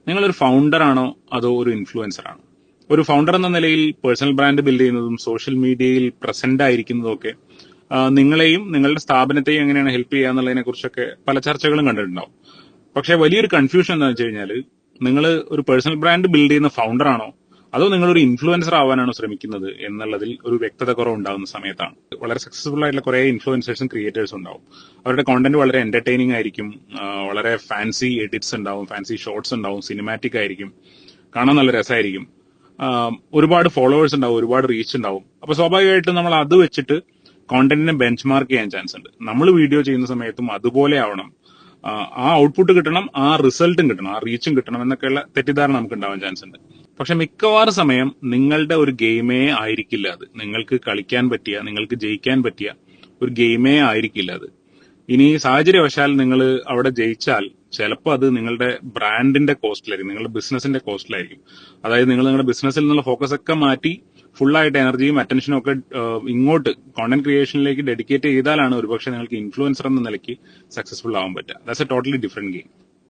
നിങ്ങളൊരു ഫൗണ്ടർ ആണോ അതോ ഒരു ഇൻഫ്ലുവൻസർ ആണോ? ഒരു ഫൗണ്ടർ എന്ന നിലയിൽ പേഴ്സണൽ ബ്രാൻഡ് ബിൽഡ് ചെയ്യുന്നതും സോഷ്യൽ മീഡിയയിൽ പ്രസന്റ് ആയിരിക്കുന്നതും ഒക്കെ നിങ്ങളെയും നിങ്ങളുടെ സ്ഥാപനത്തെയും എങ്ങനെയാണ് ഹെൽപ്പ് ചെയ്യുക എന്നുള്ളതിനെ കുറിച്ചൊക്കെ പല ചർച്ചകളും കണ്ടിട്ടുണ്ടാവും. പക്ഷെ വലിയൊരു കൺഫ്യൂഷൻ എന്താണെന്ന് വെച്ച് കഴിഞ്ഞാൽ, നിങ്ങൾ ഒരു പേഴ്സണൽ ബ്രാൻഡ് ബിൽഡ് ചെയ്യുന്ന ഫൗണ്ടർ ആണോ അതോ നിങ്ങളൊരു ഇൻഫ്ലുവൻസർ ആവാനാണോ ശ്രമിക്കുന്നത് എന്നുള്ളതിൽ ഒരു വ്യക്തത കുറവ് ഉണ്ടാകുന്ന സമയത്താണ്. വളരെ സക്സസ്ഫുൾ ആയിട്ടുള്ള കുറെ ഇൻഫ്ലുവൻസേഴ്സും ക്രിയേറ്റേഴ്സും ഉണ്ടാവും. അവരുടെ കോണ്ടന്റ് വളരെ എന്റർടൈനിങ് ആയിരിക്കും, വളരെ ഫാൻസി എഡിറ്റ്സ് ഉണ്ടാവും, ഫാൻസി ഷോർട്സ് ഉണ്ടാവും, സിനിമാറ്റിക് ആയിരിക്കും, കാണാൻ നല്ല രസമായിരിക്കും, ഒരുപാട് ഫോളോവേഴ്സ് ഉണ്ടാവും, ഒരുപാട് റീച്ച് ഉണ്ടാവും. അപ്പൊ സ്വാഭാവികമായിട്ടും നമ്മൾ അത് വെച്ചിട്ട് കോണ്ടന്റിനെ ബെഞ്ച് മാർക്ക് ചെയ്യാൻ ചാൻസ് ഉണ്ട്. നമ്മൾ വീഡിയോ ചെയ്യുന്ന സമയത്തും അതുപോലെ ആവണം, ആ ഔട്ട്പുട്ട് കിട്ടണം, ആ റിസൾട്ടും കിട്ടണം, ആ റീച്ചും കിട്ടണം എന്നൊക്കെയുള്ള തെറ്റിദ്ധാരണ നമുക്ക് ഉണ്ടാവാൻ ചാൻസ് ഉണ്ട്. പക്ഷെ മിക്കവാറും സമയം നിങ്ങളുടെ ഒരു ഗെയിമേ ആയിരിക്കില്ല അത്. നിങ്ങൾക്ക് കളിക്കാൻ പറ്റിയ, നിങ്ങൾക്ക് ജയിക്കാൻ പറ്റിയ ഒരു ഗെയിമേ ആയിരിക്കില്ല അത്. ഇനി സാഹചര്യവശാൽ നിങ്ങൾ അവിടെ ജയിച്ചാൽ ചിലപ്പോൾ അത് നിങ്ങളുടെ ബ്രാൻഡിന്റെ കോസ്റ്റിലായിരിക്കും, നിങ്ങളുടെ ബിസിനസിന്റെ കോസ്റ്റിലായിരിക്കും. അതായത് നിങ്ങൾ നിങ്ങളുടെ ബിസിനസ്സിൽ നിന്നുള്ള ഫോക്കസ് ഒക്കെ മാറ്റി ഫുള്ളായിട്ട് എനർജിയും അറ്റൻഷനും ഒക്കെ ഇങ്ങോട്ട് കോണ്ടന്റ് ക്രിയേഷനിലേക്ക് ഡെഡിക്കേറ്റ് ചെയ്താലാണ് ഒരുപക്ഷെ നിങ്ങൾക്ക് ഇൻഫ്ലുവൻസർ എന്ന നിലയ്ക്ക് സക്സസ്ഫുൾ ആവാൻ പറ്റുക. That's A totally different game.